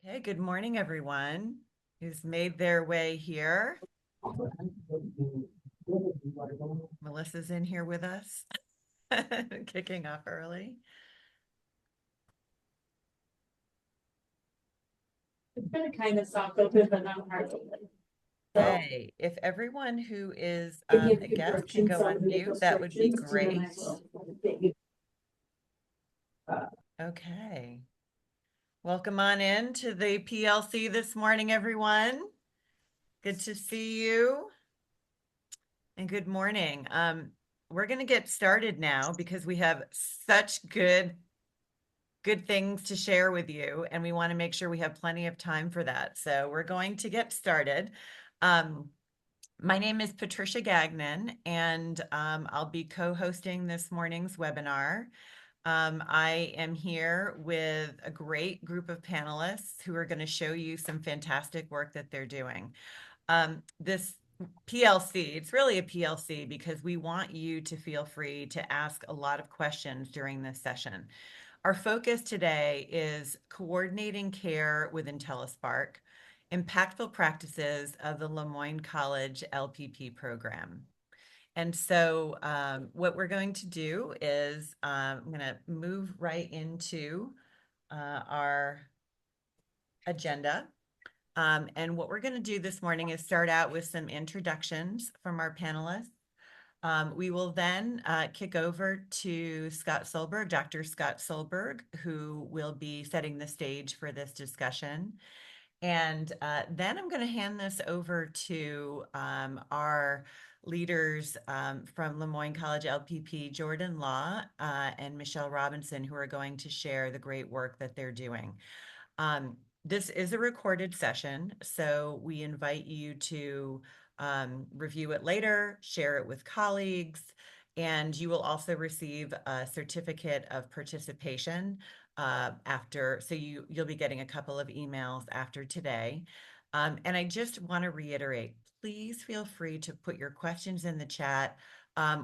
Hey, good morning, everyone who's made their way here. Melissa's in here with us, kicking off early. It's been kind of soft open, but not hard open. So Hey, if everyone who is it gives a you guest can go directions on on the mute, that would be restrictions to your great. mental. That you, uh, Okay. Welcome on in to the PLC this morning, everyone. Good to see you and good morning. We're going to get started now because we have such good things to share with you, and we want to make sure we have plenty of time for that. So we're going to get started. My name is Patricia Gagnon, and I'll be co-hosting this morning's webinar. I am here with a great group of panelists who are going to show you some fantastic work that they're doing. This PLC, it's really a PLC because we want you to feel free to ask a lot of questions during this session. Our focus today is coordinating care with Intellispark, impactful practices of the Moyne College LPP program. And so what we're going to do is I'm going to move right into our agenda. And what we're going to do this morning is start out with some introductions from our panelists. We will then kick over to Scott Solberg, Dr. Scott Solberg, who will be setting the stage for this discussion. And then I'm going to hand this over to our leaders from Moyne College LPP, Jordan Law and Michelle Robinson, who are going to share the great work that they're doing. This is a recorded session, so we invite you to review it later, share it with colleagues, and you will also receive a certificate of participation after, so you'll be getting a couple of emails after today. And I just want to reiterate, please feel free to put your questions in the chat.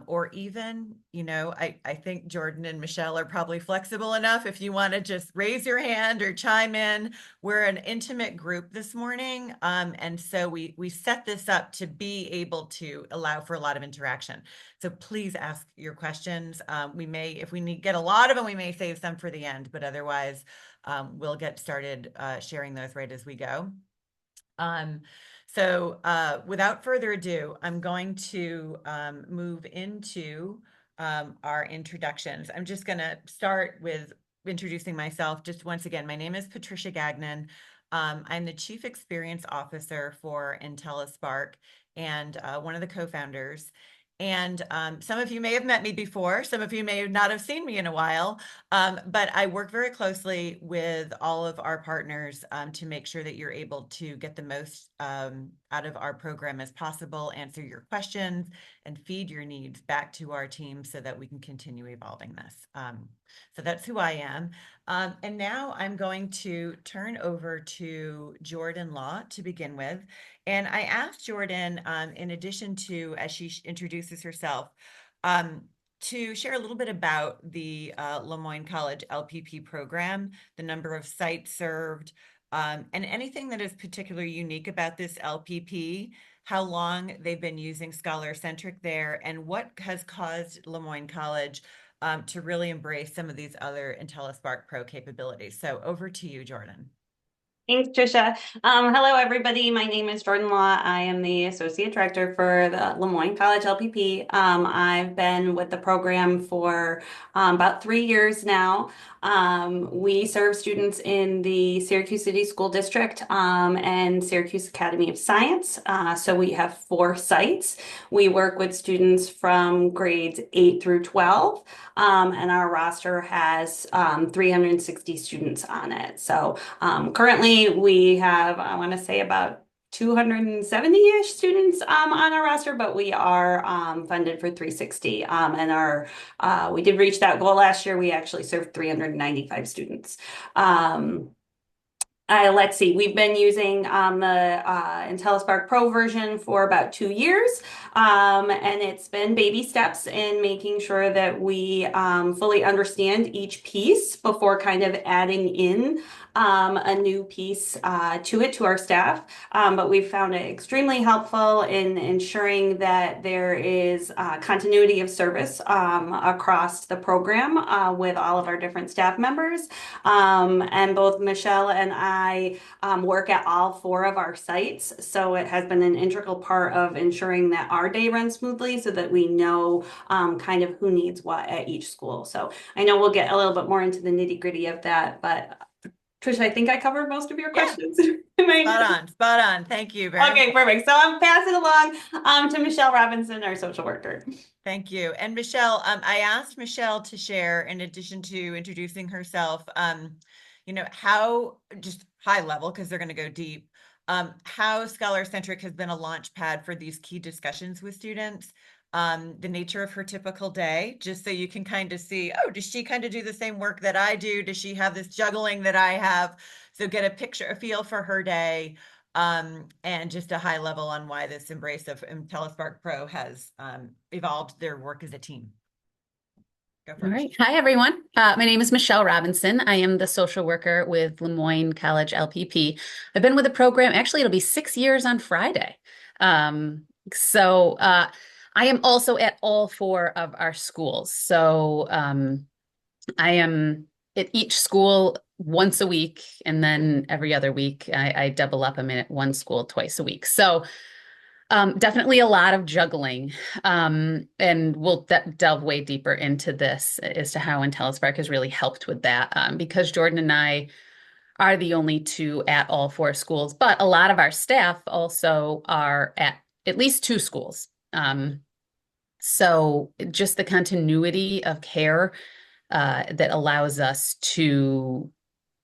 Or even, I think Jordan and Michelle are probably flexible enough if you want to just raise your hand or chime in. We're an intimate group this morning, and so we set this up to be able to allow for a lot of interaction. So please ask your questions. We may, if we get a lot of them, we may save some for the end, but otherwise, we'll get started sharing those right as we go. So without further ado, I'm going to move into our introductions. I'm just going to start with introducing myself. Just once again, my name is Patricia Gagnon. I'm the Chief Experience Officer for Intellispark and one of the co-founders. And some of you may have met me before. Some of you may not have seen me in a while. But I work very closely with all of our partners to make sure that you're able to get the most out of our program as possible, answer your questions, and feed your needs back to our team so that we can continue evolving this. So that's who I am. And now I'm going to turn over to Jordan Law to begin with. And I asked Jordan, in addition to, as she introduces herself, to share a little bit about the Moyne College LPP program, the number of sites served, and anything that is particularly unique about this LPP, how long they've been using ScholarCentric there, and what has caused Moyne College to really embrace some of these other Intellispark Pro capabilities. So over to you, Jordan. Thanks, Trisha. Hello, everybody. My name is Jordan Law. I am the Associate Director for the Moyne College LPP. I've been with the program for about 3 years now. We serve students in the Syracuse City School District and Syracuse Academy of Science. So we have 4 sites. We work with students from grades 8 through 12, and our roster has 360 students on it. So currently we have, I want to say, about 270-ish students on our roster, but we are funded for 360. We did reach that goal last year. We actually served 395 students. Let's see, we've been using the Intellispark Pro version for about 2 years, and it's been baby steps in making sure that we fully understand each piece before kind of adding in a new piece to it to our staff. But we've found it extremely helpful in ensuring that there is continuity of service across the program with all of our different staff members. And both Michelle and I work at all four of our sites. So it has been an integral part of ensuring that our day runs smoothly so that we know kind of who needs what at each school. So I know we'll get a little bit more into the nitty gritty of that, but Tricia, I think I covered most of your Yeah. questions. Spot on. Thank you very much. Okay, perfect. So I'm passing along to Michelle Robinson, our social worker. Thank you. And Michelle, I asked Michelle to share, in addition to introducing herself, how, just high level, because they're going to go deep, how ScholarCentric has been a launch pad for these key discussions with students, the nature of her typical day, just so you can kind of see, oh, does she kind of do the same work that I do? Does she have this juggling that I have? So get a feel for her day. And just a high level on why this embrace of Intellispark Pro has evolved their work as a team. Go All first. right. Hi, everyone. My name is Michelle Robinson. I am the social worker with Moyne College LPP. I've been with the program, actually, it'll be 6 years on Friday. I am also at all four of our schools. So I am at each school once a week, and then every other week I double up. I'm at one school twice a week. So definitely a lot of juggling. And we'll delve way deeper into this as to how Intellispark has really helped with that, because Jordan and I are the only two at all four schools, but a lot of our staff also are at least two schools. So just the continuity of care that allows us to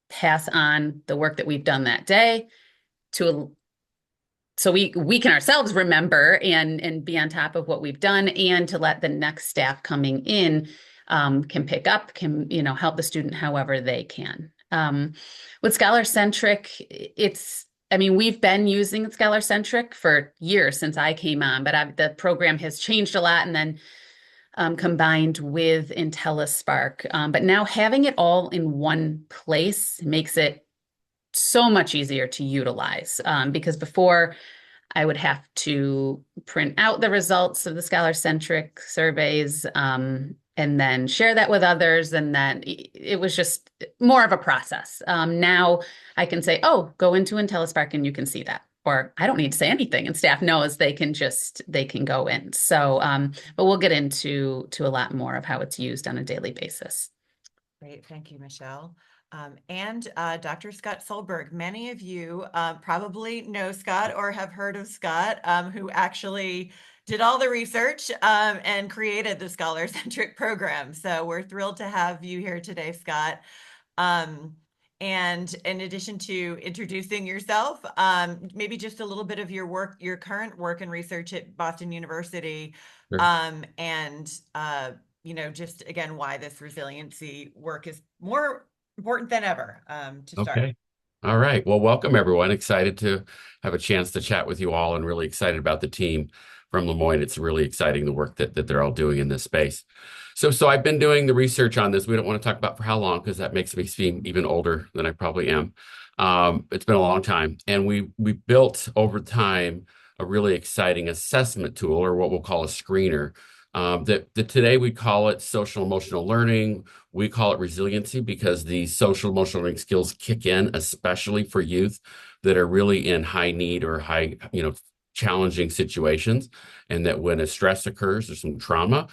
pass on the work that we've done that day so we can ourselves remember and be on top of what we've done, and to let the next staff coming in can pick up, can help the student however they can. With ScholarCentric, we've been using ScholarCentric for years since I came on, but the program has changed a lot, and then combined with Intellispark. But now having it all in one place makes it so much easier to utilize, because before I would have to print out the results of the ScholarCentric surveys, and then share that with others. And then it was just more of a process. Now I can say, oh, go into Intellispark and you can see that. Or I don't need to say anything, and staff knows they can go in. So, but we'll get into a lot more of how it's used on a daily basis. Great, thank you, Michelle. And Dr. Scott Solberg. Many of you probably know Scott or have heard of Scott, who actually did all the research and created the ScholarCentric program. So we're thrilled to have you here today, Scott. And in addition to introducing yourself, maybe just a little bit of your work, your current work and research at Boston University, Sure. just again, why this resiliency work is more important than ever to start. Okay. All right. Well, welcome everyone. Excited to have a chance to chat with you all, and really excited about the team from Moyne. It's really exciting, the work that they're all doing in this space. So I've been doing the research on this. We don't want to talk about for how long, because that makes me seem even older than I probably am. It's been a long time. And we built over time a really exciting assessment tool, or what we'll call a screener. That today we call it social emotional learning. We call it resiliency, because the social emotional learning skills kick in, especially for youth that are really in high need or high, challenging situations. And that when a stress occurs or some trauma,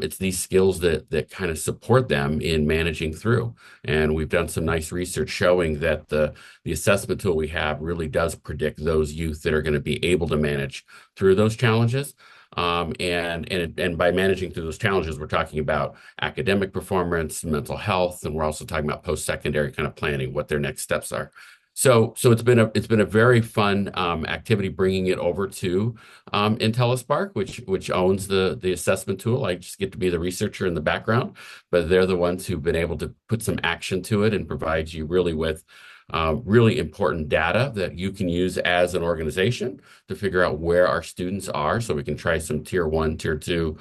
it's these skills that kind of support them in managing through. And we've done some nice research showing that the assessment tool we have really does predict those youth that are going to be able to manage through those challenges. And by managing through those challenges, we're talking about academic performance, mental health, and we're also talking about post-secondary kind of planning, what their next steps are. So it's been a very fun activity, bringing it over to Intellispark, which owns the assessment tool. I just get to be the researcher in the background, but they're the ones who've been able to put some action to it and provide you really with really important data that you can use as an organization to figure out where our students are so we can try some tier 1, tier 2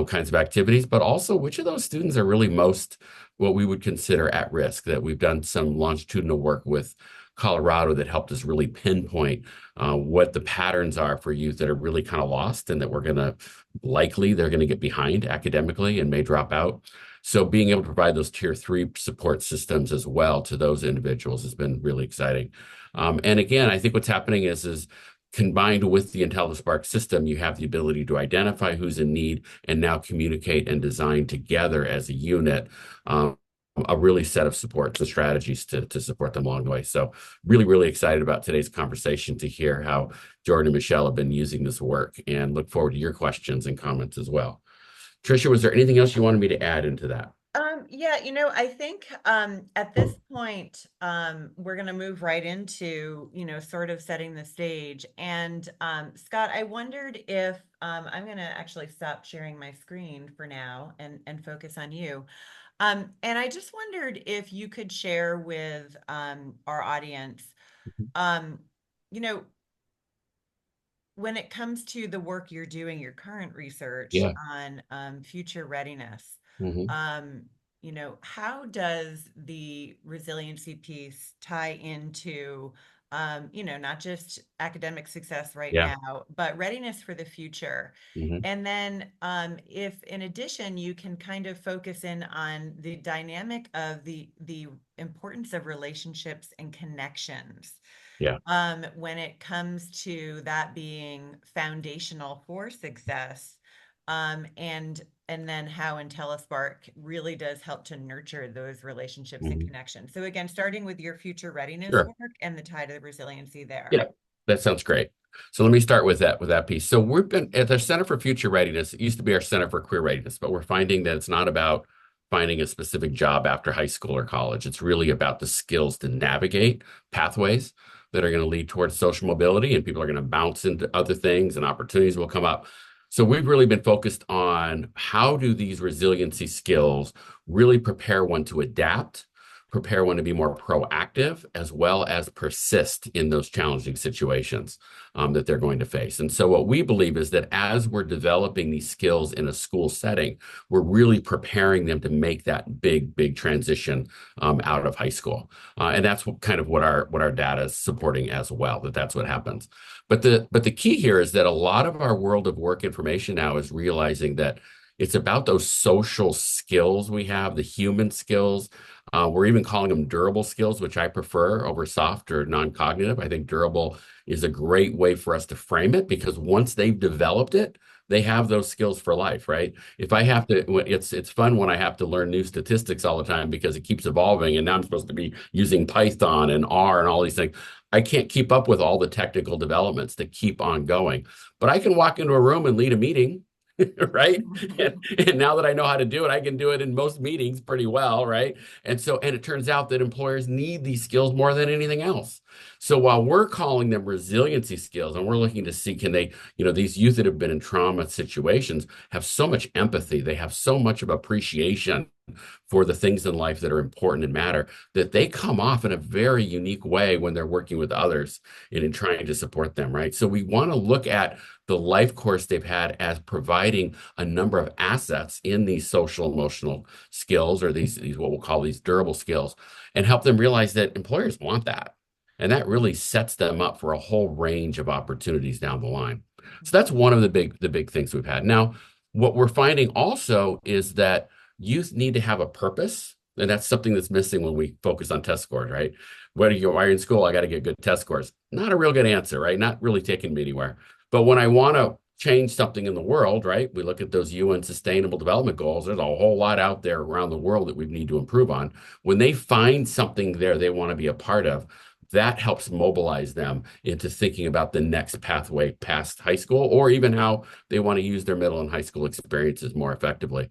kinds of activities, but also which of those students are really most what we would consider at risk. That we've done some longitudinal work with Colorado that helped us really pinpoint what the patterns are for youth that are really kind of lost and that they're going to get behind academically and may drop out. So being able to provide those tier 3 support systems as well to those individuals has been really exciting. And again, I think what's happening is combined with the Intellispark system, you have the ability to identify who's in need and now communicate and design together as a unit a really set of supports and strategies to support them along the way. So really, really excited about today's conversation to hear how Jordan and Michelle have been using this work, and look forward to your questions and comments as well. Tricia, was there anything else you wanted me to add into that? Yeah, I think at this point, we're going to move right into, sort of setting the stage. And Scott, I wondered if I'm going to actually stop sharing my screen for now and focus on you. And I just wondered if you could share with our audience, you know, when it comes to the work you're doing, your current research Yeah. on future readiness, Mm-hmm. how does the resiliency piece tie into, not just academic success right Yeah. now, but readiness for the future? Mm-hmm. And then if in addition, you can kind of focus in on the dynamic of the importance of relationships and connections Yeah. when it comes to that being foundational for success, and then how Intellispark really does help to nurture those relationships and Mm-hmm. connections. So again, starting with your future readiness Sure. work and the tie to the resiliency there. Yeah, that sounds great. So let me start with that piece. So we've been at the Center for Future Readiness. It used to be our Center for Career Readiness, but we're finding that it's not about finding a specific job after high school or college. It's really about the skills to navigate pathways that are going to lead towards social mobility, and people are going to bounce into other things and opportunities will come up. So we've really been focused on how do these resiliency skills really prepare one to adapt, prepare one to be more proactive, as well as persist in those challenging situations that they're going to face. And so what we believe is that as we're developing these skills in a school setting, we're really preparing them to make that big transition out of high school. And that's what our data is supporting as well, that's what happens. But the key here is that a lot of our world of work information now is realizing that it's about those social skills we have, the human skills. We're even calling them durable skills, which I prefer over soft or non-cognitive. I think durable is a great way for us to frame it, because once they've developed it, they have those skills for life, right? If I have to, it's fun when I have to learn new statistics all the time because it keeps evolving. And now I'm supposed to be using Python and R and all these things. I can't keep up with all the technical developments that keep on going, but I can walk into a room and lead a meeting. Right. And now that I know how to do it, I can do it in most meetings pretty well. Right. And it turns out that employers need these skills more than anything else. So while we're calling them resiliency skills and we're looking to see, can they, these youth that have been in trauma situations have so much empathy, they have so much of appreciation for the things in life that are important and matter, that they come off in a very unique way when they're working with others and in trying to support them, right? So we want to look at the life course they've had as providing a number of assets in these social emotional skills, or these what we'll call these durable skills, and help them realize that employers want that. And that really sets them up for a whole range of opportunities down the line. So that's one of the big things we've had. Now, what we're finding also is that youth need to have a purpose, and that's something that's missing when we focus on test scores, right? Why are you in school? I got to get good test scores. Not a real good answer, right? Not really taking me anywhere. But when I want to change something in the world, right? We look at those UN Sustainable Development Goals. There's a whole lot out there around the world that we need to improve on. When they find something there they want to be a part of, that helps mobilize them into thinking about the next pathway past high school, or even how they want to use their middle and high school experiences more effectively.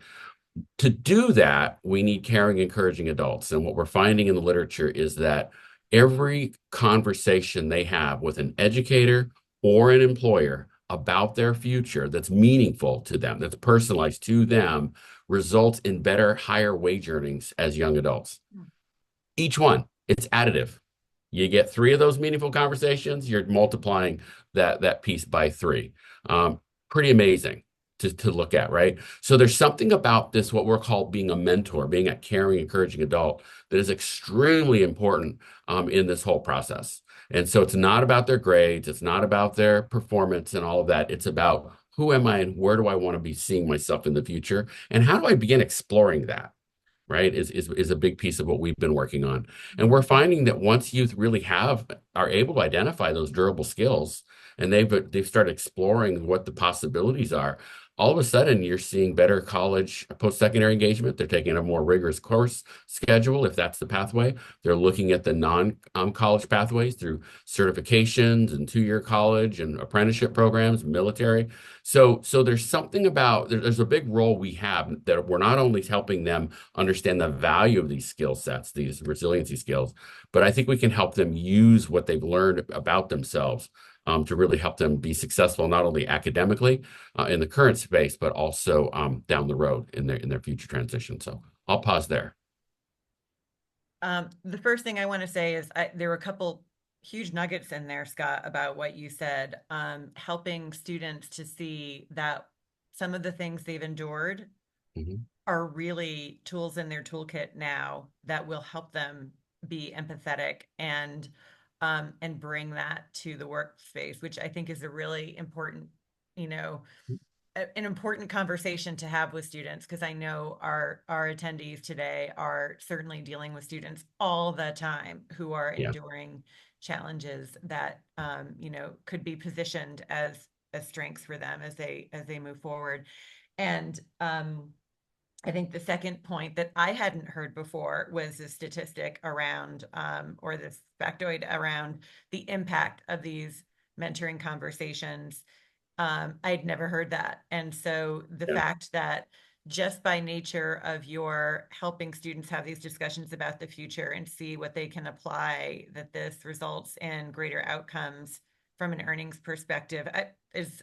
To do that, we need caring, encouraging adults. And what we're finding in the literature is that every conversation they have with an educator or an employer about their future that's meaningful to them, that's personalized to them, results in better, higher wage earnings as young adults. Each one, it's additive. You get 3 of those meaningful conversations, you're multiplying that piece by 3. Pretty amazing to look at, right? So there's something about this, what we're called being a mentor, being a caring, encouraging adult, that is extremely important in this whole process. And so it's not about their grades, it's not about their performance and all of that. It's about who am I and where do I want to be seeing myself in the future? And how do I begin exploring that? Right, is a big piece of what we've been working on. And we're finding that once youth really are able to identify those durable skills and they've started exploring what the possibilities are, all of a sudden you're seeing better college post-secondary engagement. They're taking a more rigorous course schedule if that's the pathway. They're looking at the non-college pathways through certifications and 2-year college and apprenticeship programs, military. So there's something about there's a big role we have that we're not only helping them understand the value of these skill sets, these resiliency skills, but I think we can help them use what they've learned about themselves to really help them be successful, not only academically in the current space, but also down the road in their future transition. So I'll pause there. The first thing I want to say is there were a couple huge nuggets in there, Scott, about what you said, helping students to see that some of the things they've endured are really tools in their toolkit now that will help them be empathetic and bring that to the workspace, which I think is a really important, an important conversation to have with students, because I know our attendees today are certainly dealing with students all the time who are enduring challenges that could be positioned as strengths for them as they move forward. And I think the second point that I hadn't heard before was the statistic around or this factoid around the impact of these mentoring conversations. I'd never heard that. And so the fact that just by nature of your helping students have these discussions about the future and see what they can apply, that this results in greater outcomes from an earnings perspective is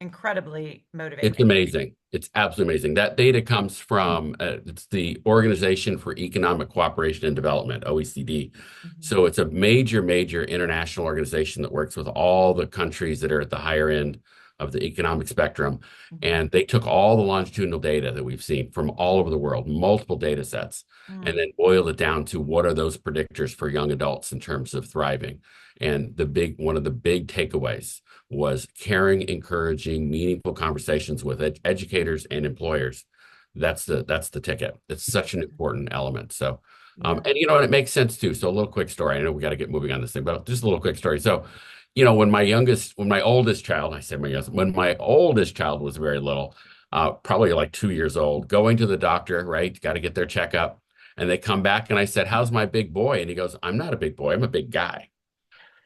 incredibly motivating. It's amazing. It's absolutely amazing. That data comes from it's the Organization for Economic Cooperation and Development, OECD. So it's a major international organization that works with all the countries that are at the higher end of the economic spectrum. And they took all the longitudinal data that we've seen from all over the world, multiple data sets, and then boiled it down to what are those predictors for young adults in terms of thriving. And one of the big takeaways was caring, encouraging, meaningful conversations with educators and employers. That's the ticket. It's such an important element. So, and and it makes sense too. So a little quick story. I know we got to get moving on this thing, but just a little quick story. So, when my oldest child was very little, probably like 2 years old, going to the doctor, right? Got to get their checkup. And they come back and I said, "How's my big boy?" And he goes, "I'm not a big boy. I'm a big guy."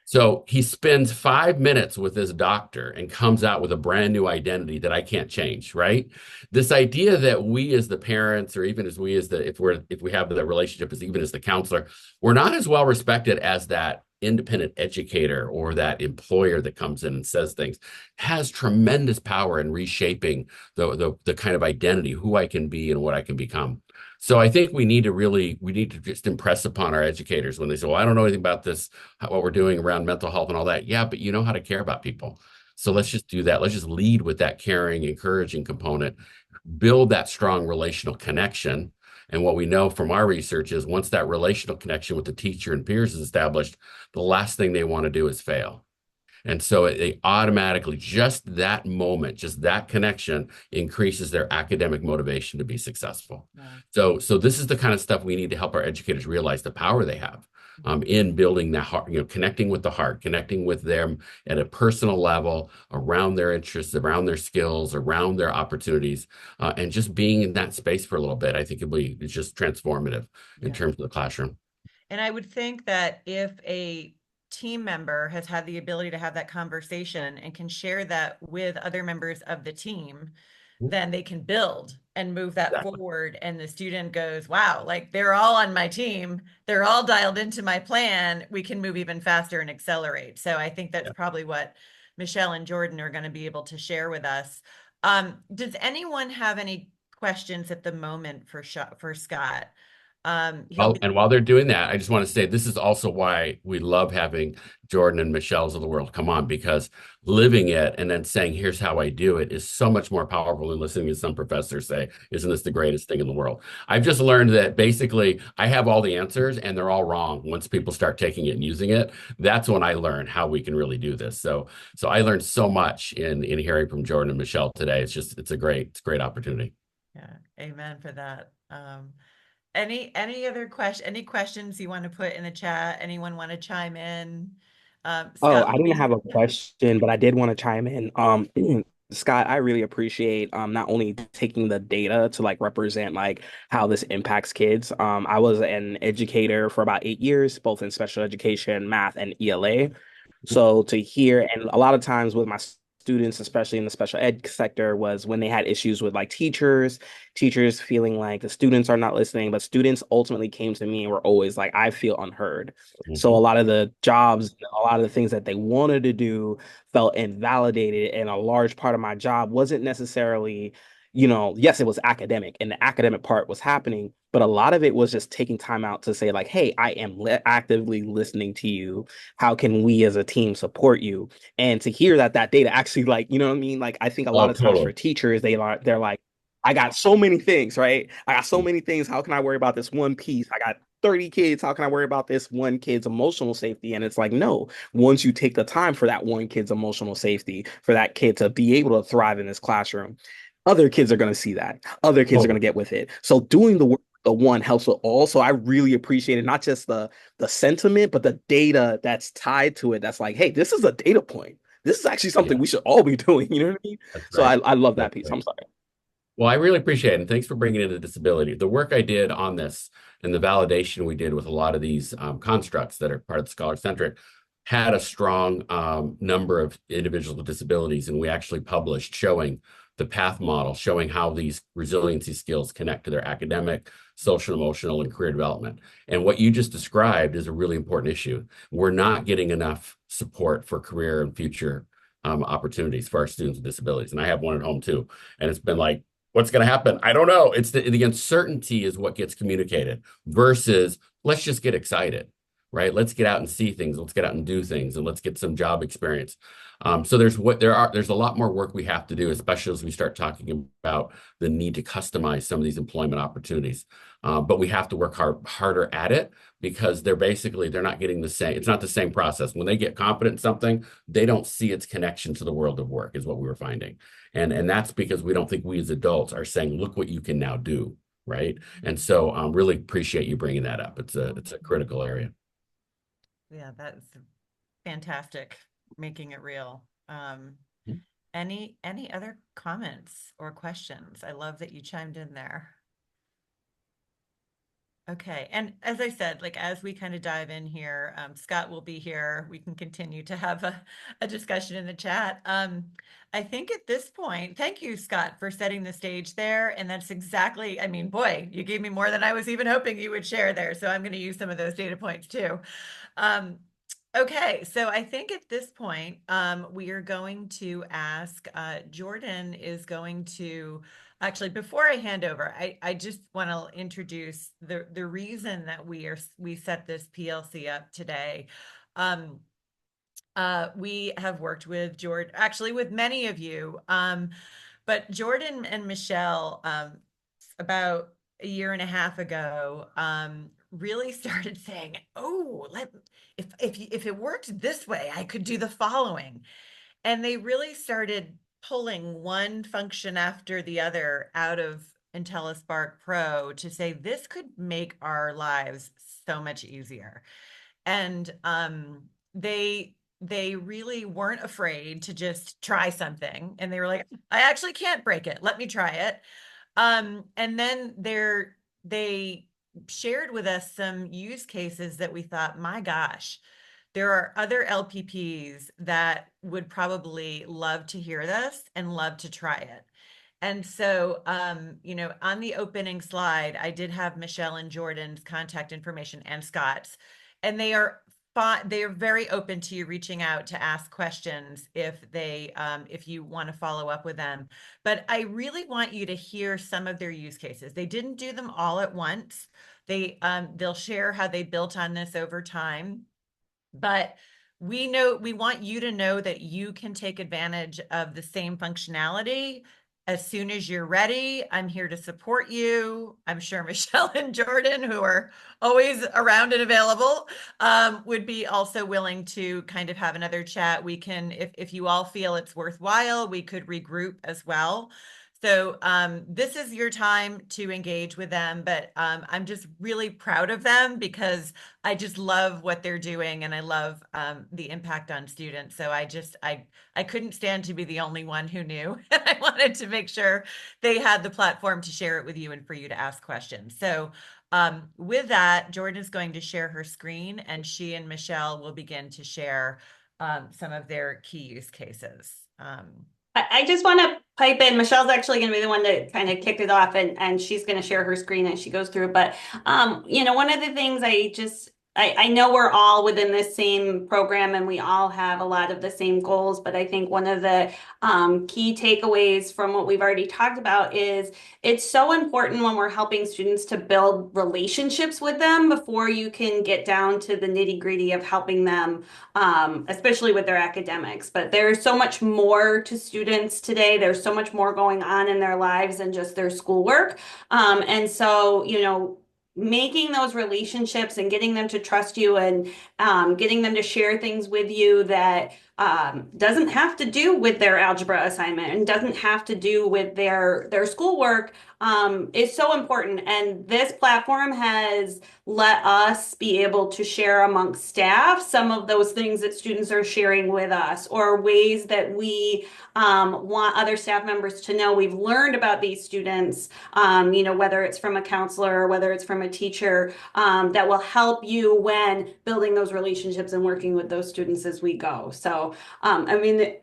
So he spends 5 minutes with his doctor and comes out with a brand new identity that I can't change, right? This idea that we as the parents, or even as we as if we have the relationship as even as the counselor, we're not as well respected as that independent educator or that employer that comes in and says things, has tremendous power in reshaping the kind of identity, who I can be and what I can become. So I think we need to just impress upon our educators when they say, "Well, I don't know anything about this, what we're doing around mental health and all that." Yeah, but you know how to care about people. So let's just do that. Let's just lead with that caring, encouraging component, build that strong relational connection. And what we know from our research is once that relational connection with the teacher and peers is established, the last thing they want to do is fail. And so they automatically, just that moment, just that connection increases their academic motivation to be successful. So this is the kind of stuff we need to help our educators realize the power they have in building that heart, connecting with the heart, connecting with them at a personal level around their interests, around their skills, around their opportunities, and just being in that space for a little bit. I think it's just transformative in terms of the classroom. And I would think that if a team member has had the ability to have that conversation and can share that with other members of the team, then they can build and move that forward. And the student goes, "Wow, like they're all on my team. They're all dialed into my plan. We can move even faster and accelerate." So I think that's probably what Michelle and Jordan are going to be able to share with us. Does anyone have any questions at the moment for Scott? He'll be, And while they're doing that, I just want to say this is also why we love having Jordan and Michelle's of the world come on, because living it and then saying, here's how I do it is so much more powerful than listening to some professors say, isn't this the greatest thing in the world? I've just learned that basically I have all the answers and they're all wrong. Once people start taking it and using it, that's when I learn how we can really do this. So I learned so much in hearing from Jordan and Michelle today. It's a great opportunity. yeah, amen for that. Any other any questions you want to put in the chat? Anyone want to chime in? Oh, Scott I will didn't be, have a question, but I did want to chime in. Scott, I really appreciate not only taking the data to like represent like how this impacts kids. I was an educator for about 8 years, both in special education, math, and ELA. So to hear, and a lot of times with my students, especially in the special ed sector, was when they had issues with like teachers feeling like the students are not listening, but students ultimately came to me and were always like, I feel unheard. So a Mhm. lot of the jobs, a lot of the things that they wanted to do felt invalidated. And a large part of my job wasn't necessarily, yes, it was academic and the academic part was happening, but a lot of it was just taking time out to say like, hey, I am actively listening to you. How can we as a team support you? And to hear that data actually like, you know what I mean? Like I think a lot Oh, of times for totally. teachers, they're like, I got so many things, right? I got so many things. How can I worry about this one piece? I got 30 kids. How can I worry about this one kid's emotional safety? And it's like, no, once you take the time for that one kid's emotional safety, for that kid to be able to thrive in this classroom, other kids are going to see that. Other kids are going Totally. to get with it. So doing the work, the one helps with all. So I really appreciate it, not just the sentiment, but the data that's tied to it. That's like, hey, this is a data point. This is actually something Yeah, we should all be doing. You know what I mean? that's So right. I love that That's piece. right. I'm sorry. Well, I really appreciate it. And thanks for bringing in the disability. The work I did on this and the validation we did with a lot of these constructs that are part of the ScholarCentric had a strong number of individuals with disabilities. And we actually published showing the path model, showing how these resiliency skills connect to their academic, social, emotional, and career development. And what you just described is a really important issue. We're not getting enough support for career and future opportunities for our students with disabilities. And I have one at home too. And it's been like, what's going to happen? I don't know. It's the uncertainty is what gets communicated versus let's just get excited, right? Let's get out and see things. Let's get out and do things, and let's get some job experience. So there's a lot more work we have to do, especially as we start talking about the need to customize some of these employment opportunities. But we have to work harder at it because they're not getting the same. It's not the same process. When they get confident in something, they don't see its connection to the world of work, is what we were finding. And that's because we don't think we as adults are saying, look what you can now do, right? And so really appreciate you bringing that up. It's a critical area. yeah, that's fantastic, making it real. Mhm. Any other comments or questions? I love that you chimed in there. Okay, and as I said, like as we kind of dive in here, Scott will be here. We can continue to have a discussion in the chat. I think at this point, thank you, Scott, for setting the stage there. And that's exactly, I mean, boy, you gave me more than I was even hoping you would share there. So I'm going to use some of those data points too. Okay, so I think at this point, we are going to ask, Jordan is going to, actually, before I hand over, I just want to introduce the reason that we set this PLC up today. We have worked with Jordan, actually with many of you, but Jordan and Michelle, about a year and a half ago, really started saying, "Oh, if it worked this way, I could do the following," and they really started pulling one function after the other out of Intellispark Pro to say this could make our lives so much easier. And they really weren't afraid to just try something, and they were like, I actually can't break it, let me try it. And then they shared with us some use cases that we thought, my gosh, there are other LPPs that would probably love to hear this and love to try it. And so, on the opening slide, I did have Michelle and Jordan's contact information and Scott's, and they are very open to you reaching out to ask questions if you want to follow up with them. But I really want you to hear some of their use cases. They didn't do them all at once, They'll share how they built on this over time. But we want you to know that you can take advantage of the same functionality as soon as you're ready. I'm here to support you. I'm sure Michelle and Jordan, who are always around and available, would be also willing to kind of have another chat. We can, if you all feel it's worthwhile, we could regroup as well. So this is your time to engage with them, but I'm just really proud of them because I just love what they're doing and I love the impact on students. So I couldn't stand to be the only one who knew. I wanted to make sure they had the platform to share it with you and for you to ask questions. So with that, Jordan is going to share her screen and she and Michelle will begin to share some of their key use cases. I just want to pipe in. Michelle's actually going to be the one to kind of kick it off, and she's going to share her screen as she goes through. But one of the things I know we're all within this same program and we all have a lot of the same goals, but I think one of the key takeaways from what we've already talked about is it's so important when we're helping students to build relationships with them before you can get down to the nitty-gritty of helping them, especially with their academics. But there's so much more to students today. There's so much more going on in their lives than just their schoolwork. And so, making those relationships and getting them to trust you and getting them to share things with you that doesn't have to do with their algebra assignment and doesn't have to do with their schoolwork is so important. And this platform has let us be able to share amongst staff some of those things that students are sharing with us, or ways that we want other staff members to know we've learned about these students, whether it's from a counselor or whether it's from a teacher, that will help you when building those relationships and working with those students as we go. So,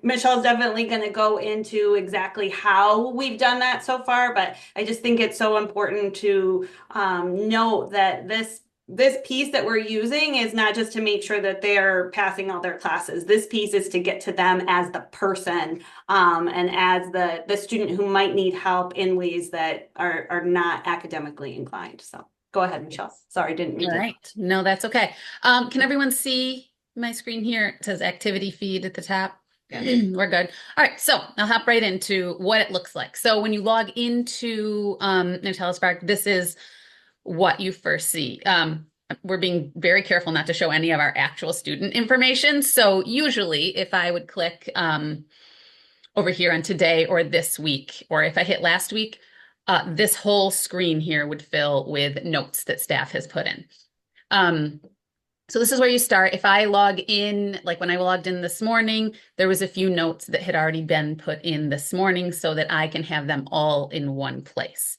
Michelle's definitely going to go into exactly how we've done that so far, but I just think it's so important to note that this piece that we're using is not just to make sure that they're passing all their classes. This piece is to get to them as the person and as the student who might need help in ways that are not academically inclined. So go ahead, Michelle. Sorry, didn't mean All to. right. No, that's okay. Can everyone see my screen here? It says activity feed at the top. We're good. All right, so I'll hop right into what it looks like. So when you log into Intellispark, this is what you first see. We're being very careful not to show any of our actual student information. So usually if I would click over here on today or this week, or if I hit last week, this whole screen here would fill with notes that staff has put in. So this is where you start. If I log in, like when I logged in this morning, there was a few notes that had already been put in this morning so that I can have them all in one place.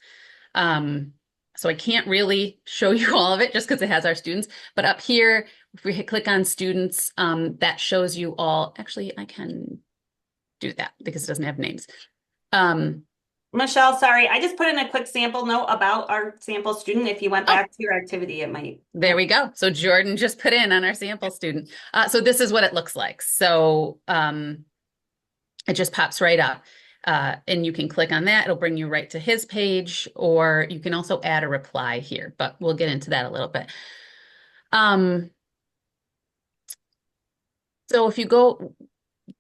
So I can't really show you all of it just because it has our students, but up here, if we click on students, that shows you all. Actually, I can do that because it doesn't have names. Michelle, sorry, I just put in a quick sample note about our sample student. If you went back to your activity, it might. There we go. So Jordan just put in on our sample student. So this is what it looks like. So it just pops right up. And you can click on that. It'll bring you right to his page, or you can also add a reply here, but we'll get into that a little bit. So if you go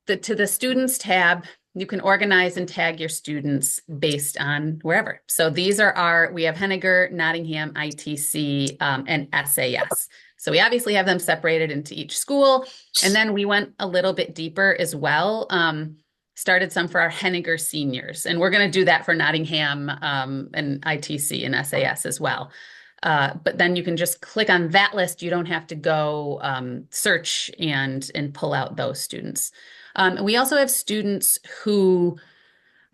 to the students tab, you can organize and tag your students based on wherever. So these are we have Henniger, Nottingham, ITC, and SAS. So we obviously have them separated into each school. And then we went a little bit deeper as well. Started some for our Henniger seniors, and we're going to do that for Nottingham and ITC and SAS as well. But then you can just click on that list. You don't have to go search and pull out those students. We also have students who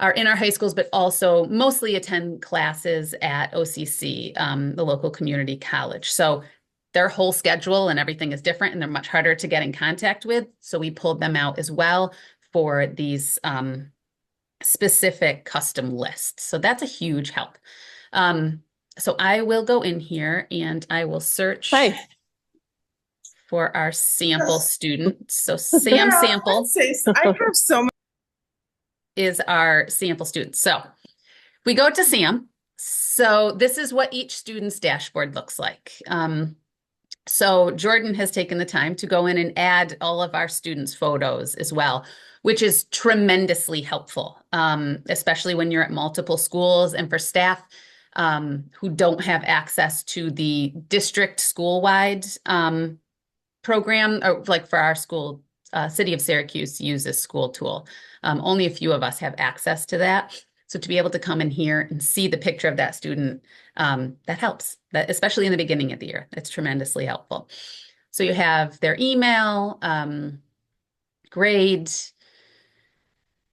are in our high schools, but also mostly attend classes at OCC, the local community college. So their whole schedule and everything is different, and they're much harder to get in contact with. So we pulled them out as well for these specific custom lists. So that's a huge help. So I will go in here and I will search for our sample student. So Sam sample I have so much. is our sample student. So we go to Sam. So this is what each student's dashboard looks like. So Jordan has taken the time to go in and add all of our students' photos as well, which is tremendously helpful, especially when you're at multiple schools and for staff who don't have access to the district school-wide program, or like for our school, City of Syracuse uses School Tool. Only a few of us have access to that. So to be able to come in here and see the picture of that student, that helps, that, especially in the beginning of the year. It's tremendously helpful. So you have their email, grade,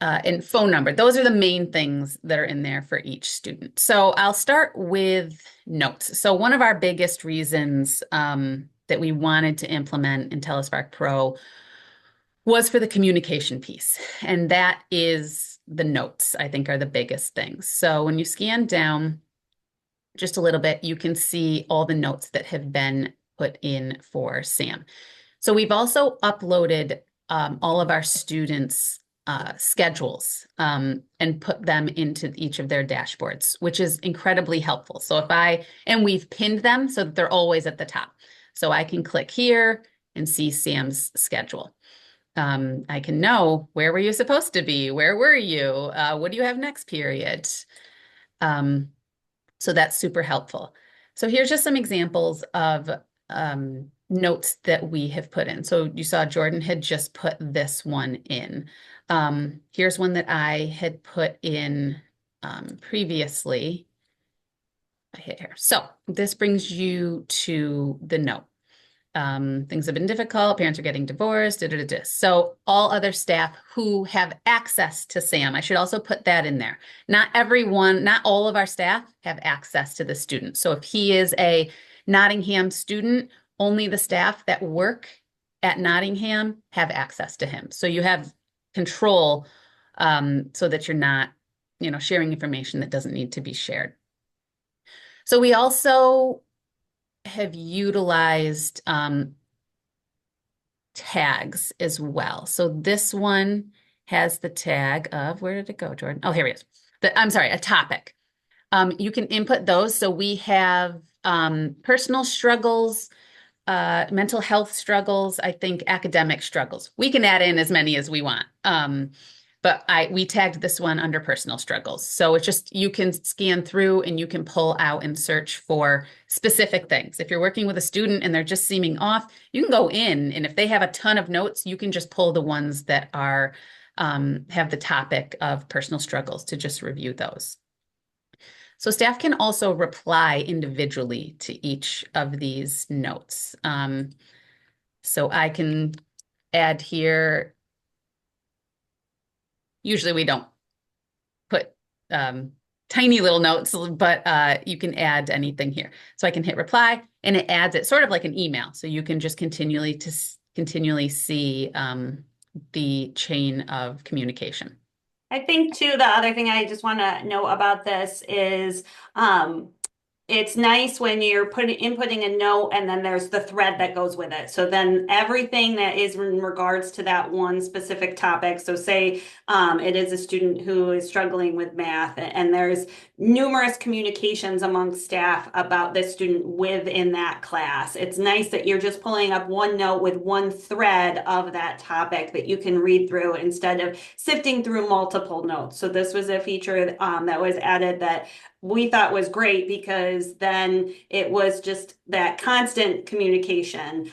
and phone number. Those are the main things that are in there for each student. So I'll start with notes. So one of our biggest reasons that we wanted to implement Intellispark Pro was for the communication piece. And that is the notes, I think, are the biggest things. So when you scan down just a little bit, you can see all the notes that have been put in for Sam. So we've also uploaded all of our students' schedules and put them into each of their dashboards, which is incredibly helpful. So and we've pinned them so that they're always at the top. So I can click here and see Sam's schedule. I can know, where were you supposed to be? Where were you? What do you have next period? So that's super helpful. So here's just some examples of notes that we have put in. So you saw Jordan had just put this one in. Here's one that I had put in previously. I hit here. So this brings you to the note. Things have been difficult. Parents are getting divorced. So all other staff who have access to Sam, I should also put that in there. Not everyone, not all of our staff have access to the student. So if he is a Nottingham student, only the staff that work at Nottingham have access to him. So you have control so that you're not, sharing information that doesn't need to be shared. So we also have utilized tags as well. So this one has the tag of, where did it go, Jordan? Oh, here it is. I'm sorry, a topic. You can input those. So we have personal struggles, mental health struggles, I think academic struggles. We can add in as many as we want. But we tagged this one under personal struggles. So it's just, you can scan through and you can pull out and search for specific things. If you're working with a student and they're just seeming off, you can go in, and if they have a ton of notes, you can just pull the ones that are have the topic of personal struggles to just review those. So staff can also reply individually to each of these notes. So I can add here. Usually we don't put tiny little notes, but you can add anything here. So I can hit reply and it adds it sort of like an email. So you can just continually see the chain of communication. I think too, the other thing I just want to know about this is it's nice when you're inputting a note and then there's the thread that goes with it. So then everything that is in regards to that one specific topic. So say it is a student who is struggling with math and there's numerous communications among staff about this student within that class. It's nice that you're just pulling up one note with one thread of that topic that you can read through instead of sifting through multiple notes. So this was a feature that was added that we thought was great, because then it was just that constant communication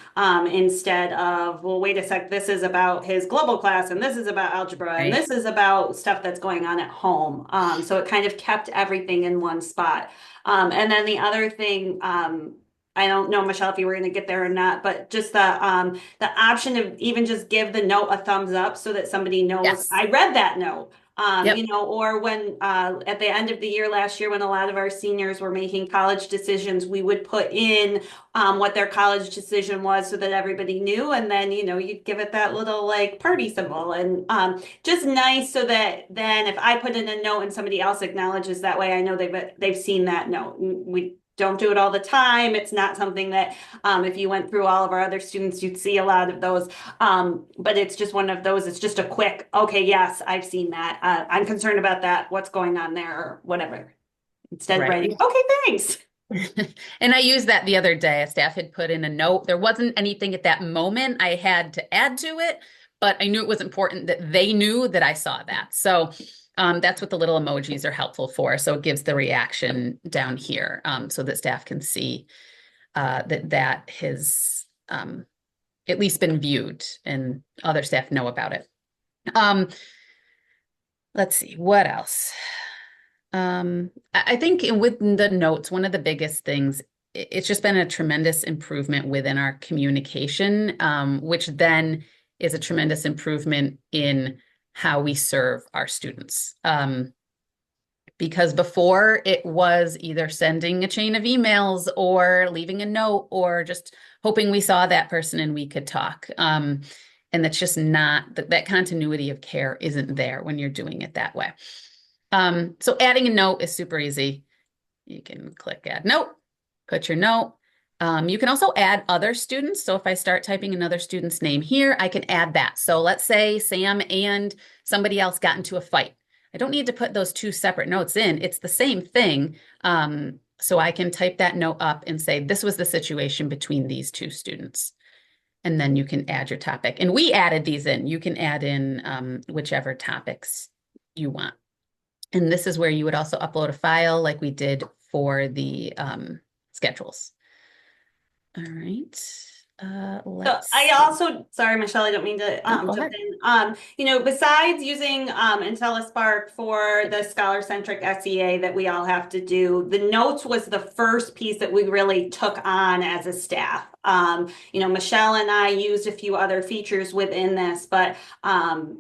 instead of, well, wait a sec, this is about his global class and this is about algebra and this is about stuff that's going on at home. So it kind of kept everything in one spot. And then the other thing, I don't know, Michelle, if you were going to get there or not, but just the option of even just give the note a thumbs up so that somebody knows I read that note. Or when at the end of the year last year, when a lot of our seniors were making college decisions, we would put in what their college decision was so that everybody knew. And then, you'd give it that little like party symbol, and just nice so that then if I put in a note and somebody else acknowledges that way, I know they've seen that note. We don't do it all the time. It's not something that if you went through all of our other students, you'd see a lot of those. But it's just one of those. It's just a quick, okay, yes, I've seen that. I'm concerned about that. What's going on there or whatever. instead of Right. writing, okay, thanks. And I used that the other day. A staff had put in a note. There wasn't anything at that moment I had to add to it, but I knew it was important that they knew that I saw that. So that's what the little emojis are helpful for. So it gives the reaction down here so that staff can see that has at least been viewed and other staff know about it. Let's see, what else? I think with the notes, one of the biggest things, it's just been a tremendous improvement within our communication, which then is a tremendous improvement in how we serve our students. Because before it was either sending a chain of emails or leaving a note or just hoping we saw that person and we could talk. And that's just not, that continuity of care isn't there when you're doing it that way. So adding a note is super easy. You can click add note, put your note. You can also add other students. So if I start typing another student's name here, I can add that. So let's say Sam and somebody else got into a fight. I don't need to put those two separate notes in. It's the same thing. So I can type that note up and say, this was the situation between these two students. And then you can add your topic. And we added these in. You can add in whichever topics you want. And this is where you would also upload a file like we did for the schedules. All right. So I also, sorry, Michelle, I don't mean to jump in. You know, besides using Intellispark for the ScholarCentric SEA that we all have to do, the notes was the first piece that we really took on as a staff. You know, Michelle and I used a few other features within this, but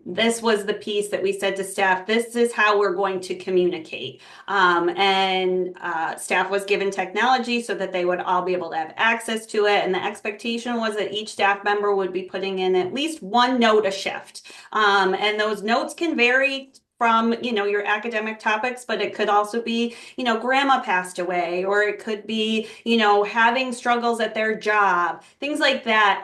this was the piece that we said to staff, this is how we're going to communicate. Staff was given technology so that they would all be able to have access to it. And the expectation was that each staff member would be putting in at least one note a shift. And those notes can vary from, you know, your academic topics, but it could also be, you know, grandma passed away, or it could be, you know, having struggles at their job, things like that.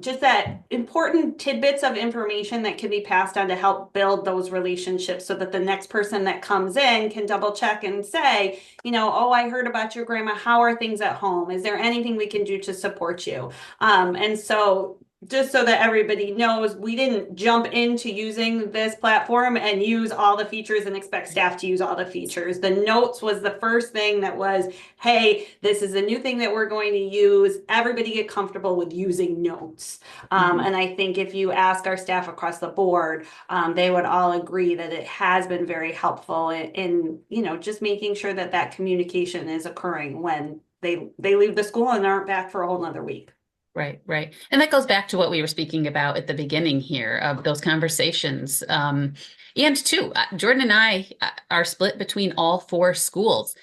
Just that important tidbits of information that can be passed on to help build those relationships so that the next person that comes in can double check and say, you know, oh, I heard about your grandma. How are things at home? Is there anything we can do to support you? And so just so that everybody knows, we didn't jump into using this platform and use all the features and expect staff to use all the features. The notes was the first thing that was, hey, this is a new thing that we're going to use. Everybody get comfortable with using notes. And I think if you ask our staff across the board, they would all agree that it has been very helpful in you know, just making sure that that communication is occurring when they leave the school and aren't back for a whole nother week. Right, right. And that goes back to what we were speaking about at the beginning here of those conversations. And too, Jordan and I are split between all 4 schools.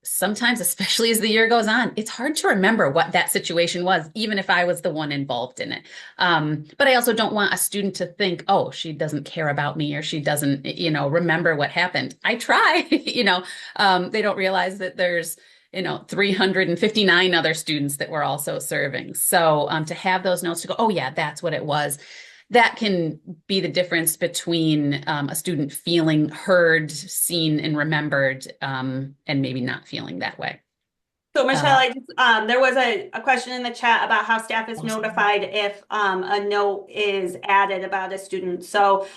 Sometimes, especially as the year goes on, it's hard to remember what that situation was, even if I was the one involved in it. But I also don't want a student to think, oh, she doesn't care about me or she doesn't, you know, remember what happened. I try, you know, they don't realize that there's 359 other students that we're also serving. So to have those notes to go, oh yeah, that's what it was. That can be the difference between a student feeling heard, seen, and remembered, and maybe not feeling that way. So Michelle, I just, there was a question in the chat about how staff is notified if a note is added about a student. So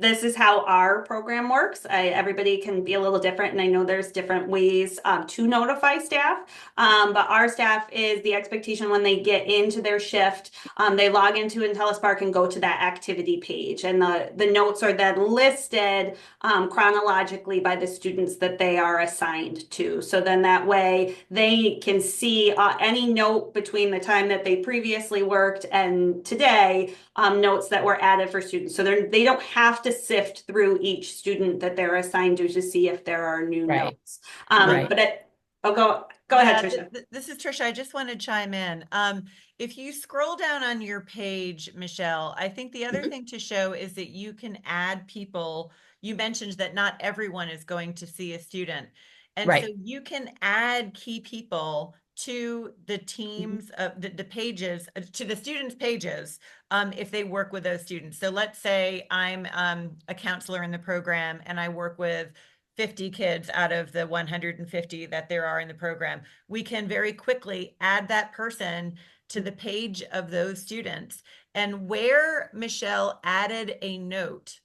this is how our program works. Everybody can be a little different, and I know there's different ways to notify staff. But our staff is the expectation when they get into their shift, they log into Intellispark and go to that activity page, and the notes are then listed chronologically by the students that they are assigned to. So then that way they can see any note between the time that they previously worked and today, notes that were added for students. So they don't have to sift through each student that they're assigned to see if there are new notes. But go ahead, Tricia. This is Tricia. I just want to chime in. If you scroll down on your page, Michelle, I think the other thing to show is that you can add people. You mentioned that not everyone is going to see a student. And so you can add key people to the teams of the pages, to the students' pages, if they work with those students. So let's say I'm a counselor in the program and I work with 50 kids out of the 150 that there are in the program, we can very quickly add that person to the page of those students. And where Michelle added a note,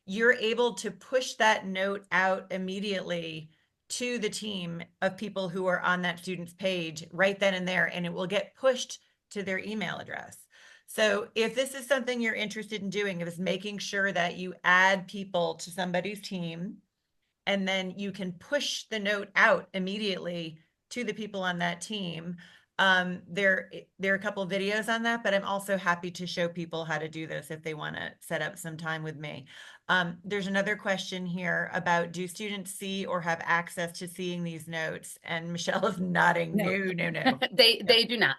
you're able to push that note out immediately to the team of people who are on that student's page right then and there, and it will get pushed to their email address. So if this is something you're interested in doing, if it's making sure that you add people to somebody's team, and then you can push the note out immediately to the people on that team. There are a couple of videos on that, but I'm also happy to show people how to do this if they want to set up some time with me. There's another question here about, do students see or have access to seeing these notes? And Michelle is nodding, no. They do not.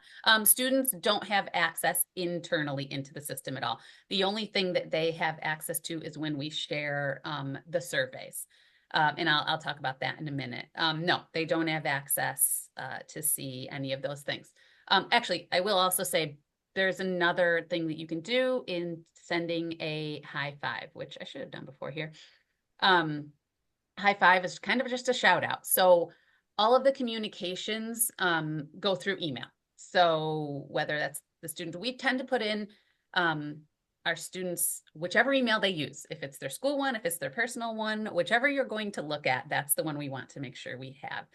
Students don't have access internally into the system at all. The only thing that they have access to is when we share the surveys. And I'll talk about that in a minute. No, they don't have access to see any of those things. Actually, I will also say there's another thing that you can do in sending a high five, which I should have done before here. High five is kind of just a shout out. So all of the communications go through email. So whether that's the student, we tend to put in our students, whichever email they use, if it's their school one, if it's their personal one, whichever you're going to look at, that's the one we want to make sure we have.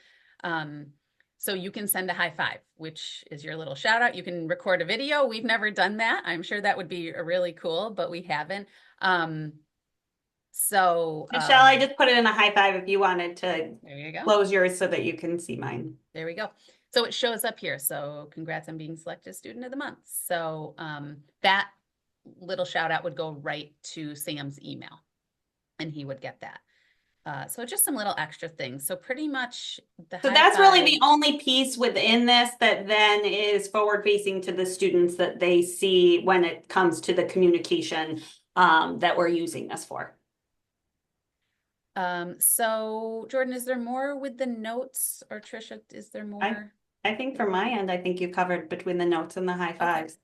So you can send a high five, which is your little shout out. You can record a video. We've never done that. I'm sure that would be really cool, but we haven't. So Michelle, I just put it in a high five if you wanted to there you go. close yours so that you can see mine. There we go. So it shows up here. So congrats on being selected student of the month. So that little shout out would go right to Sam's email and he would get that. So just some little extra things. So pretty much so that's really the only piece within this that then is forward facing to the students that they see when it comes to the communication that we're using this for. So Jordan, is there more with the notes, or Trisha, is there more? I think from my end, I think you covered between the notes and the high fives. Okay.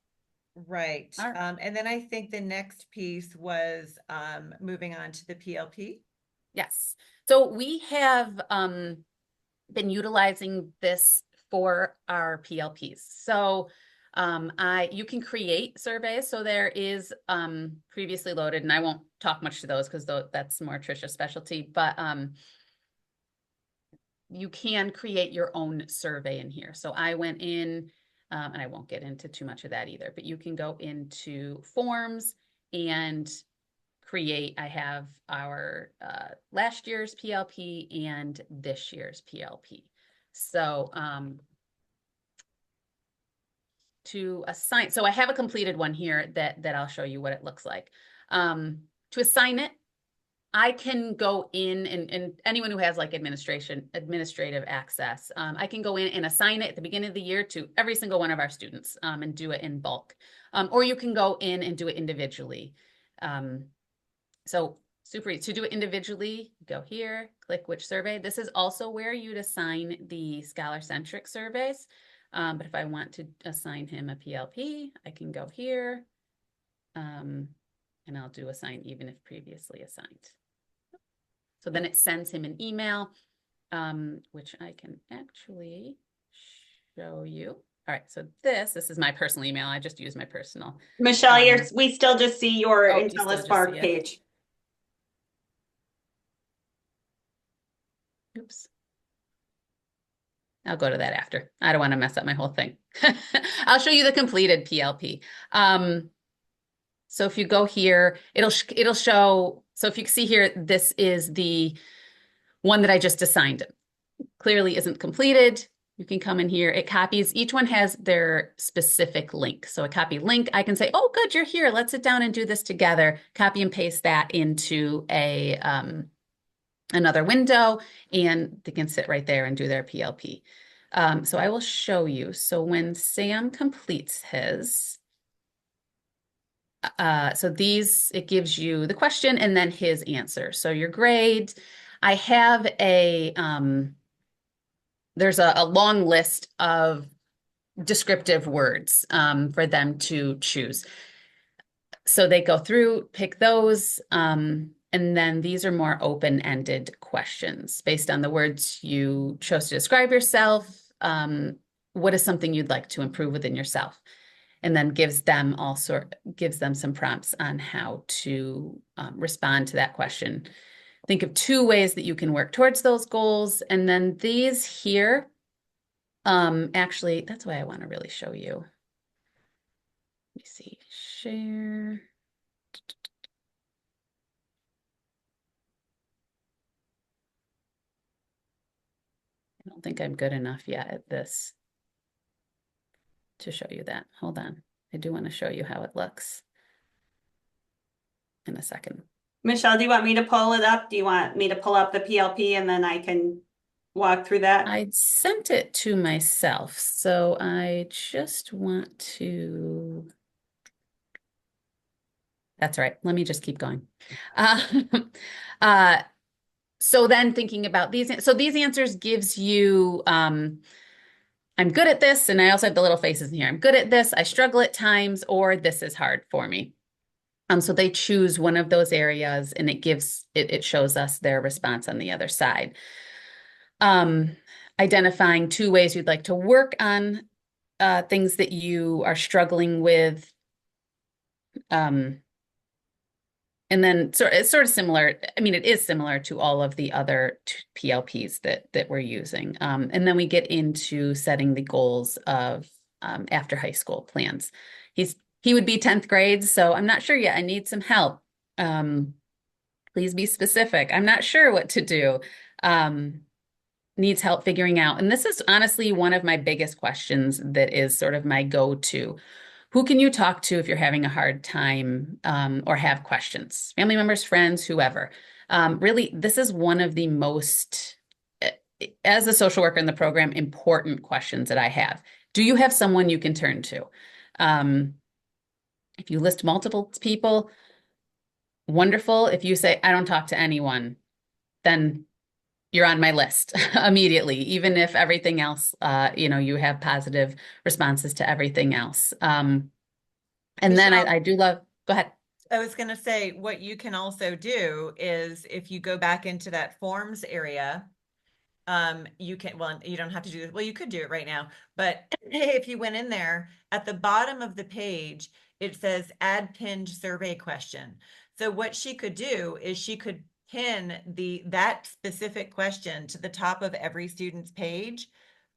Right. Right. And then I think the next piece was moving on to the PLP. Yes. So we have been utilizing this for our PLPs. So you can create surveys. So there is previously loaded, and I won't talk much to those because that's more Trisha's specialty, but you can create your own survey in here. So I went in, and I won't get into too much of that either, but you can go into forms and create. I have our last year's PLP and this year's PLP. So to assign, so I have a completed one here that I'll show you what it looks like. To assign it, I can go in and anyone who has like administrative access, I can go in and assign it at the beginning of the year to every single one of our students and do it in bulk. Or you can go in and do it individually. So super easy. To do it individually, go here, click which survey. This is also where you'd assign the ScholarCentric surveys. But if I want to assign him a PLP, I can go here and I'll do assign even if previously assigned. So then it sends him an email, which I can actually show you. All right, so this is my personal email. I just use my personal. Michelle, we still just see your Intellispark page. Oops. I'll go to that after. I don't want to mess up my whole thing. I'll show you the completed PLP. So if you go here, it'll show. So if you see here, this is the one that I just assigned. It clearly isn't completed. You can come in here. It copies. Each one has their specific link. So a copy link, I can say, oh, good, you're here. Let's sit down and do this together. Copy and paste that into a another window, and they can sit right there and do their PLP. So I will show you. So when Sam completes his, it gives you the question and then his answer. So your grade, I have there's a long list of descriptive words for them to choose. So they go through, pick those, and And then these are more open-ended questions based on the words you chose to describe yourself. What is something you'd like to improve within yourself? And then gives them some prompts on how to respond to that question. Think of 2 ways that you can work towards those goals. And then these here, actually, that's why I want to really show you. Let me see, share. I don't think I'm good enough yet at this to show you that. Hold on. I do want to show you how it looks in a second. Michelle, do you want me to pull it up? Do you want me to pull up the PLP and then I can walk through that? I sent it to myself, so I just want to. That's right. Let me just keep going. So then thinking about these answers gives you, I'm good at this, and I also have the little faces in here. I'm good at this, I struggle at times, or this is hard for me. So they choose one of those areas, and it shows us their response on the other side. Identifying 2 ways you'd like to work on things that you are struggling with. And then it's sort of similar. I mean, it is similar to all of the other PLPs that we're using. And then we get into setting the goals of after high school plans. He would be 10th grade, so I'm not sure yet. I need some help. Please be specific. I'm not sure what to do. Needs help figuring out. And this is honestly one of my biggest questions that is sort of my go-to. Who can you talk to if you're having a hard time or have questions? Family members, friends, whoever. Really, this is one of the most, as a social worker in the program, important questions that I have. Do you have someone you can turn to? If you list multiple people, wonderful. If you say, I don't talk to anyone, then you're on my list immediately, even if everything else, you have positive responses to everything else. And then I do love, go ahead. I was going to say, what you can also do is if you go back into that forms area, you don't have to do this. Well, you could do it right now, but if you went in there at the bottom of the page, it says add pinned survey question. So what she could do is she could pin that specific question to the top of every student's page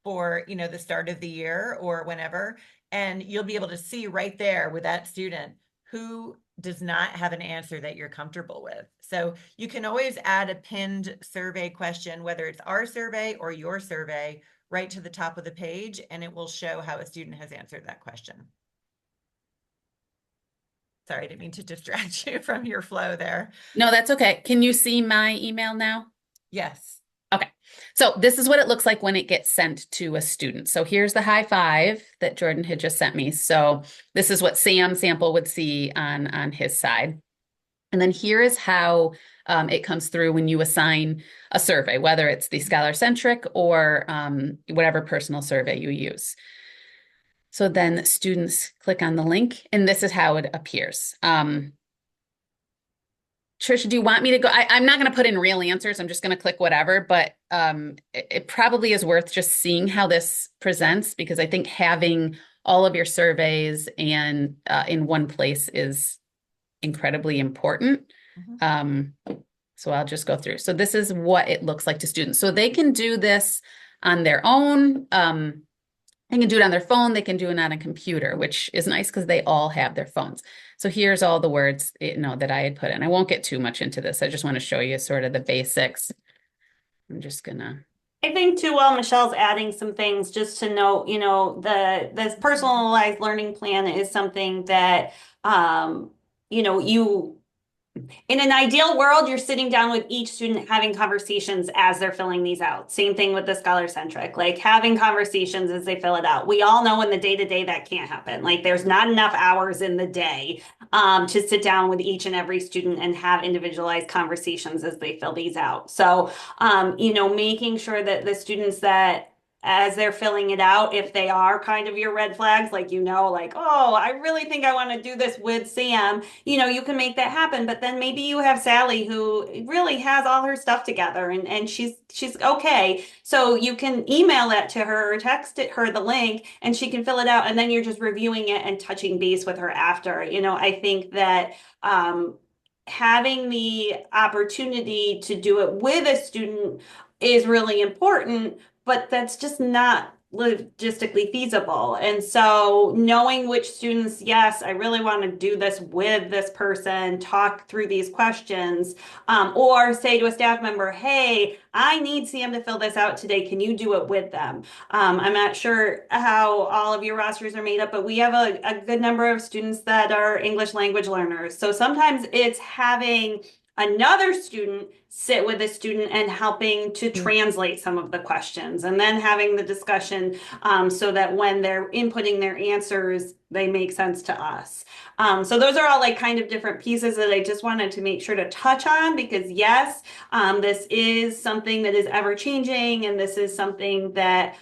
for, the start of the year or whenever, and you'll be able to see right there with that student who does not have an answer that you're comfortable with. So you can always add a pinned survey question, whether it's our survey or your survey, right to the top of the page, and it will show how a student has answered that question. Sorry, I didn't mean to distract you from your flow there. No, that's okay. Can you see my email now? Yes. Okay. So this is what it looks like when it gets sent to a student. So here's the high five that Jordan had just sent me. So this is what Sam Sample would see on his side. And then here is how it comes through when you assign a survey, whether it's the ScholarCentric or whatever personal survey you use. So then students click on the link, and this is how it appears. Trisha, do you want me to go? I'm not going to put in real answers. I'm just going to click whatever, but it probably is worth just seeing how this presents, because I think having all of your surveys and in one place is incredibly important. So I'll just go through. So this is what it looks like to students. So they can do this on their own. They can do it on their phone. They can do it on a computer, which is nice because they all have their phones. So here's all the words, that I had put in. I won't get too much into this. I just want to show you sort of the basics. I'm just gonna. I think too, while Michelle's adding some things, just to note, this personalized learning plan is something that, in an ideal world, you're sitting down with each student having conversations as they're filling these out. Same thing with the ScholarCentric, like having conversations as they fill it out. We all know in the day-to-day that can't happen. Like there's not enough hours in the day to sit down with each and every student and have individualized conversations as they fill these out. So, making sure that the students that as they're filling it out, if they are kind of your red flags, like, like, oh, I really think I want to do this with Sam, you can make that happen. But then maybe you have Sally who really has all her stuff together and she's okay. So you can email that to her or text her the link and she can fill it out. And then you're just reviewing it and touching base with her after. I think that having the opportunity to do it with a student is really important, but that's just not logistically feasible. And so knowing which students, yes, I really want to do this with this person, talk through these questions, or say to a staff member, hey, I need Sam to fill this out today. Can you do it with them? I'm not sure how all of your rosters are made up, but we have a good number of students that are English language learners. So sometimes it's having another student sit with a student and helping to translate some of the questions and then having the discussion so that when they're inputting their answers, they make sense to us. So those are all like kind of different pieces that I just wanted to make sure to touch on because yes, this is something that is ever changing and this is something that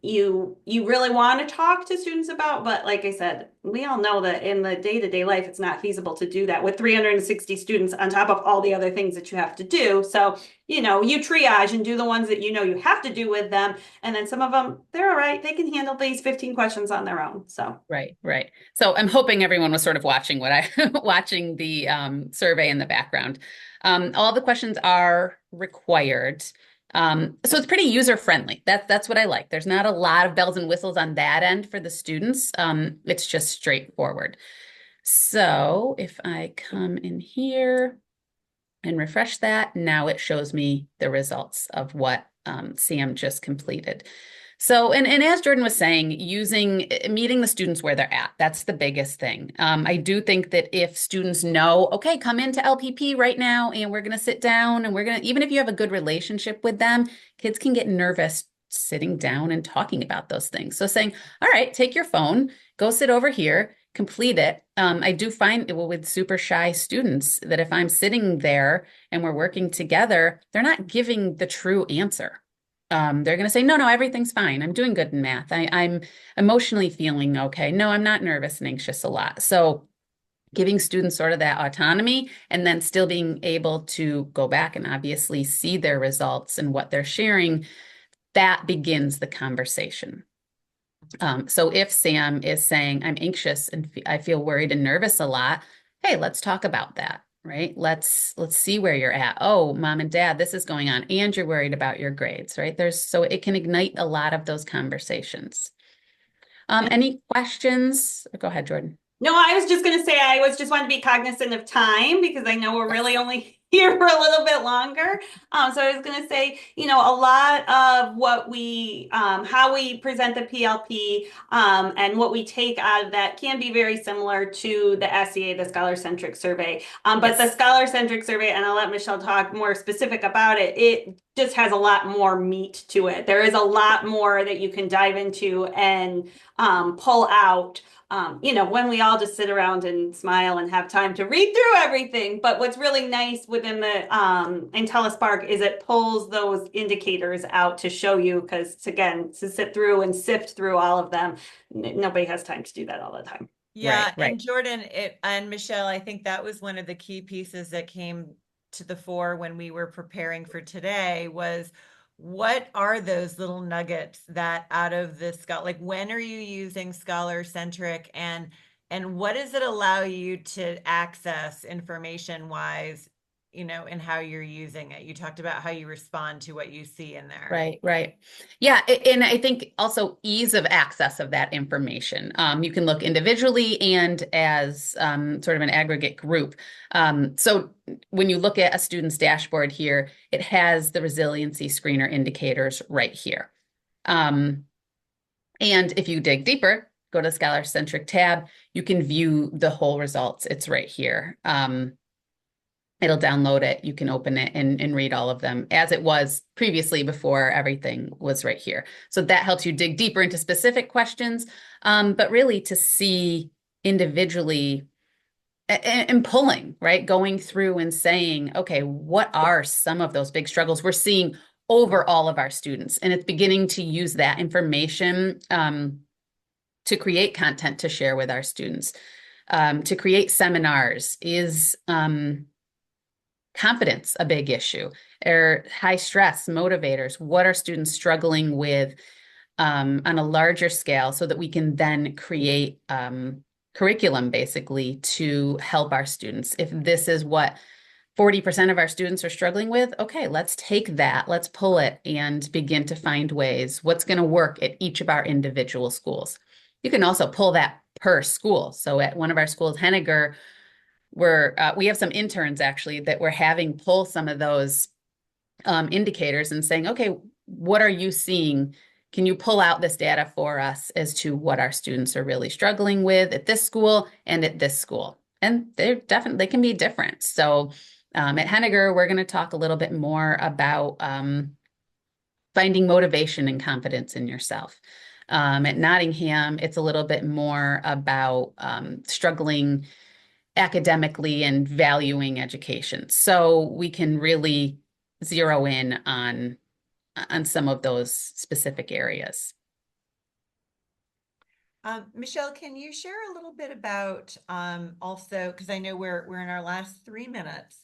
you really want to talk to students about, but like I said, we all know that in the day-to-day life, it's not feasible to do that with 360 students on top of all the other things that you have to do. So, you triage and do the ones that you have to do with them. And then some of them, they're all right. They can handle these 15 questions on their own. So Right. So I'm hoping everyone was sort of watching watching the survey in the background. All the questions are required. So it's pretty user friendly. That's what I like. There's not a lot of bells and whistles on that end for the students. It's just straightforward. So if I come in here and refresh that, now it shows me the results of what Sam just completed. So, and as Jordan was saying, meeting the students where they're at, that's the biggest thing. I do think that if students know, okay, come into LPP right now and we're going to sit down and even if you have a good relationship with them, kids can get nervous sitting down and talking about those things. So saying, all right, take your phone, go sit over here, complete it. I do find with super shy students that if I'm sitting there and we're working together, they're not giving the true answer. They're going to say, no, everything's fine. I'm doing good in math. I'm emotionally feeling okay. No, I'm not nervous and anxious a lot. So giving students sort of that autonomy and then still being able to go back and obviously see their results and what they're sharing, that begins the conversation. So if Sam is saying, I'm anxious and I feel worried and nervous a lot, hey, let's talk about that. Right? Let's see where you're at. Oh, mom and dad, this is going on. And you're worried about your grades, right? So it can ignite a lot of those conversations. Any questions? Go ahead, Jordan. no, I was just going to say, just wanting to be cognizant of time because I know we're really only here for a little bit longer. So I was going to say, a lot of what how we present the PLP and what we take out of that can be very similar to the SEA, the ScholarCentric survey. But the ScholarCentric survey, and I'll let Michelle talk more specific about it, it just has a lot more meat to it. There is a lot more that you can dive into and pull out. When we all just sit around and smile and have time to read through everything. But what's really nice within the Intellispark is it pulls those indicators out to show you, because again, to sit through and sift through all of them, nobody has time to do that all the time. Yeah, right. And Jordan and Michelle, I think that was one of the key pieces that came to the fore when we were preparing for today was, what are those little nuggets that out of this, like when are you using ScholarCentric and what does it allow you to access information wise, and how you're using it? You talked about how you respond to what you see in there. Right. Yeah. And I think also ease of access of that information. You can look individually and as sort of an aggregate group. So when you look at a student's dashboard here, it has the resiliency screener indicators right here. And if you dig deeper, go to the ScholarCentric tab, you can view the whole results. It's right here. It'll download it. You can open it and read all of them as it was previously before everything was right here. So that helps you dig deeper into specific questions, but really to see individually and pulling, right? Going through and saying, okay, what are some of those big struggles we're seeing over all of our students. And it's beginning to use that information to create content to share with our students, to create seminars. Is confidence a big issue? Or high stress motivators? What are students struggling with on a larger scale, so that we can then create curriculum basically to help our students? If this is what 40% of our students are struggling with, okay, let's take that, let's pull it and begin to find ways what's going to work at each of our individual schools. You can also pull that per school. So at one of our schools, Henniger, we have some interns actually that we're having pull some of those indicators and saying, okay, what are you seeing? Can you pull out this data for us as to what our students are really struggling with at this school and at this school? And they can be different. So at Henniger, we're going to talk a little bit more about finding motivation and confidence in yourself. At Nottingham, it's a little bit more about struggling academically and valuing education. So we can really zero in on some of those specific areas. Michelle, can you share a little bit about also, because I know we're in our last 3 minutes.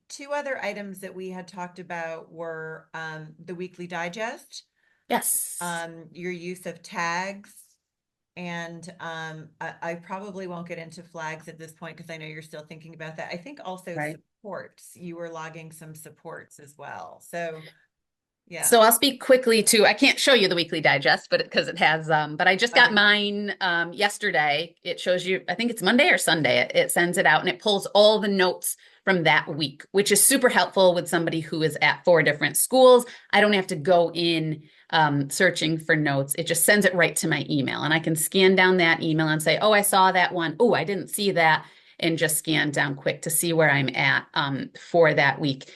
Two other items that we had talked about were the weekly digest. Yes. Your use of tags. And I probably won't get into flags at this point because I know you're still thinking about that. I think also Right. supports. You were logging some supports as well. So yeah. So I'll speak quickly to, I can't show you the weekly digest, but because it has, but I just got Okay. mine yesterday. It shows you, I think it's Monday or Sunday. It sends it out and it pulls all the notes from that week, which is super helpful with somebody who is at 4 different schools. I don't have to go in searching for notes. It just sends it right to my email, and I can scan down that email and say, oh, I saw that one. Oh, I didn't see that, and just scan down quick to see where I'm at for that week.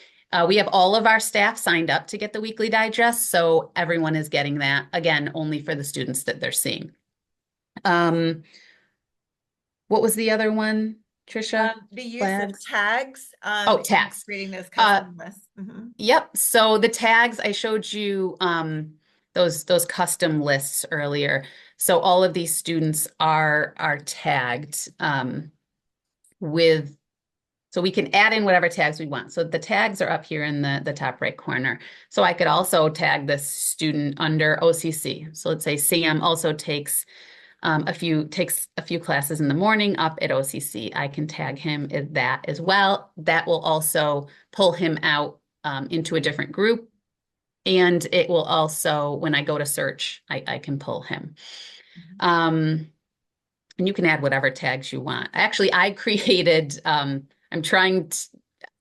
We have all of our staff signed up to get the weekly digest, so everyone is getting that, again, only for the students that they're seeing. What was the other one, Tricia? The use Flags? of tags. Oh, tags. Creating those custom lists. Yep. So the tags, I showed you those custom lists earlier. So all of these students are tagged with, so we can add in whatever tags we want. So the tags are up here in the top right corner. So I could also tag this student under OCC. So let's say Sam also takes a few classes in the morning up at OCC. I can tag him as that as well. That will also pull him out into a different group. And it will also, when I go to search, I can pull him. And you can add whatever tags you want. Actually, I created, I'm trying to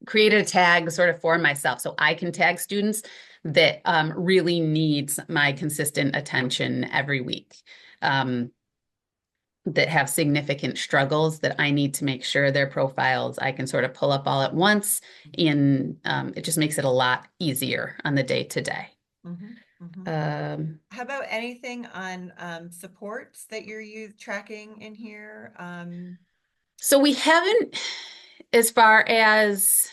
create a tag sort of for myself so I can tag students that really needs my consistent attention every week. That have significant struggles that I need to make sure their profiles I can sort of pull up all at once, and it just makes it a lot easier on the day to day. How about anything on supports that you're tracking in here? So we haven't, as far as,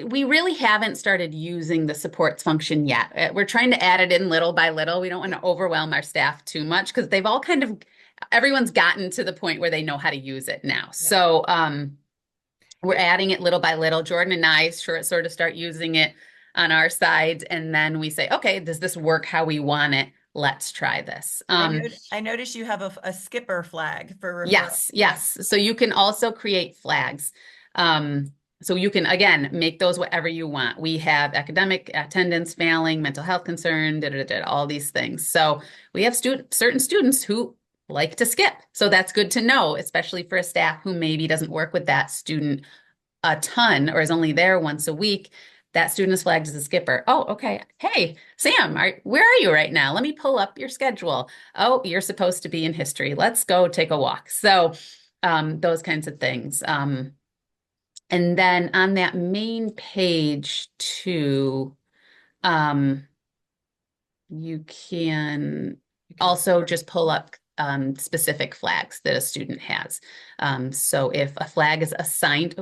we really haven't started using the supports function yet. We're trying to add it in little by little. We don't want to overwhelm our staff too much because they've all kind of, everyone's gotten to the point where they know how to use it now. Yeah. So we're adding it little by little. Jordan and I sort of start using it on our side, and then we say, okay, does this work how we want it? Let's try this. I noticed you have a skipper flag for referral. Yes. So you can also create flags. So you can, again, make those whatever you want. We have academic, attendance failing, mental health concern, all these things. So we have certain students who like to skip. So that's good to know, especially for a staff who maybe doesn't work with that student a ton or is only there once a week. That student is flagged as a skipper. Oh, okay. Hey, Sam, where are you right now? Let me pull up your schedule. Oh, you're supposed to be in history. Let's go take a walk. So those kinds of things. And then on that main page too, you can also just pull up specific flags that a student has. So if a flag is assigned,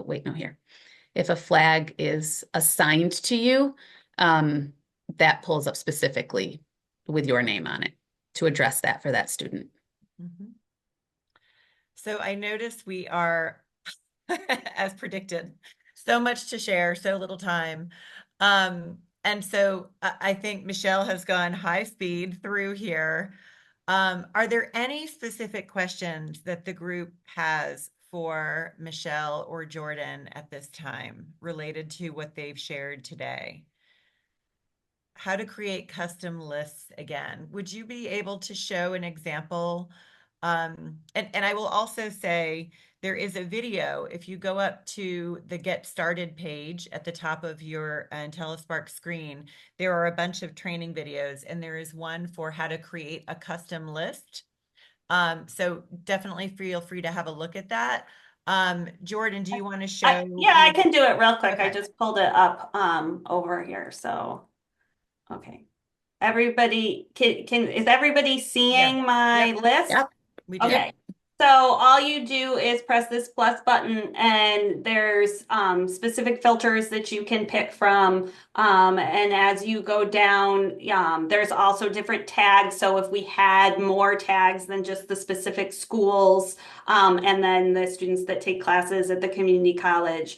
if a flag is assigned to you, that pulls up specifically with your name on it to address that for that student. Mhm. So I noticed we are, as predicted, so much to share, so little time. And so I think Michelle has gone high speed through here. Are there any specific questions that the group has for Michelle or Jordan at this time related to what they've shared today? How to create custom lists again. Would you be able to show an example? And I will also say there is a video. If you go up to the Get Started page at the top of your Intellispark screen, there are a bunch of training videos, and there is one for how to create a custom list. So definitely feel free to have a look at that. Jordan, do you want to show? Yeah, I can do it real quick. I Okay. just pulled it up over here. So, okay. Everybody is everybody seeing Yes. my Yep. list? Yep. We do. Okay. So all you do is press this plus button and there's specific filters that you can pick from. And as you go down, there's also different tags. So if we had more tags than just the specific schools, and then the students that take classes at the community college,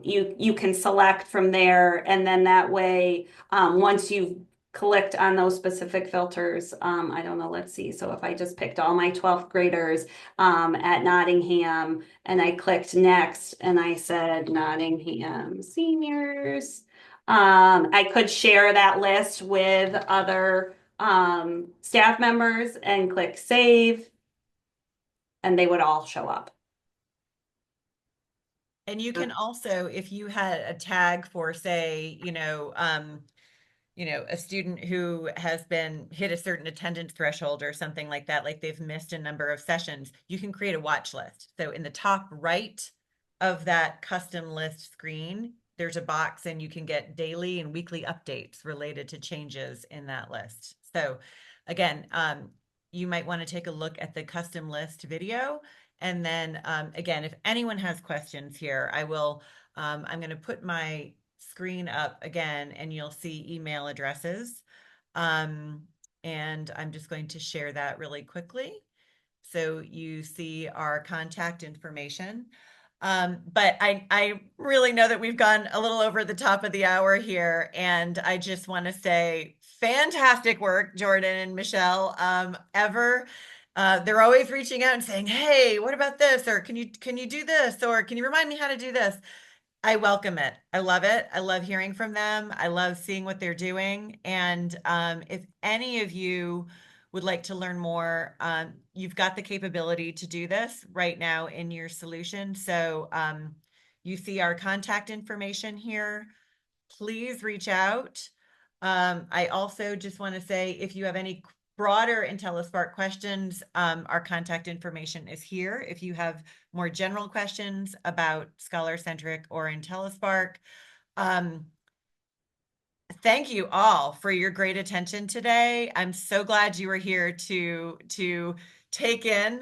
you can select from there. And then that way, once you've clicked on those specific filters. I don't know, let's see. So if I just picked all my 12th graders at Nottingham and I clicked next and I said Nottingham seniors, I could share that list with other staff members and click save and they would all show up. And you can also, if you had a tag for, say, a student who has been hit a certain attendance threshold or something like that, like they've missed a number of sessions, you can create a watch list. So in the top right of that custom list screen, there's a box and you can get daily and weekly updates related to changes in that list. So again, you might want to take a look at the custom list video. And then again, if anyone has questions here, I'm going to put my screen up again and you'll see email addresses. And I'm just going to share that really quickly. So you see our contact information. But I really know that we've gone a little over the top of the hour here. And I just want to say fantastic work, Jordan and Michelle. They're always reaching out and saying, hey, what about this? Or can you do this? Or can you remind me how to do this? I welcome it. I love it. I love hearing from them. I love seeing what they're doing. And if any of you would like to learn more, you've got the capability to do this right now in your solution. So you see our contact information here. Please reach out. I also just want to say, if you have any broader Intellispark questions, our contact information is here. If you have more general questions about ScholarCentric or Intellispark, thank you all for your great attention today. I'm so glad you were here to take in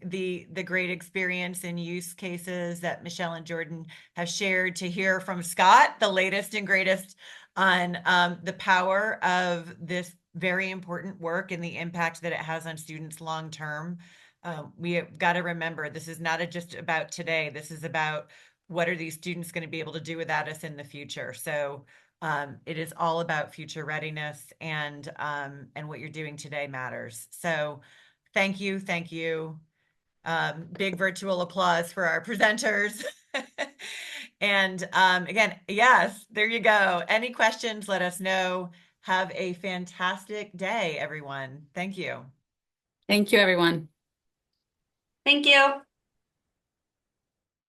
the great experience and use cases that Michelle and Jordan have shared, to hear from Scott, the latest and greatest on the power of this very important work and the impact that it has on students long term. We have got to remember, this is not just about today. This is about what are these students going to be able to do without us in the future. So it is all about future readiness, and what you're doing today matters. So thank you. Thank you. Big virtual applause for our presenters. And again, yes, there you go. Any questions, let us know. Have a fantastic day, everyone. Thank you. Thank you, everyone. Thank you.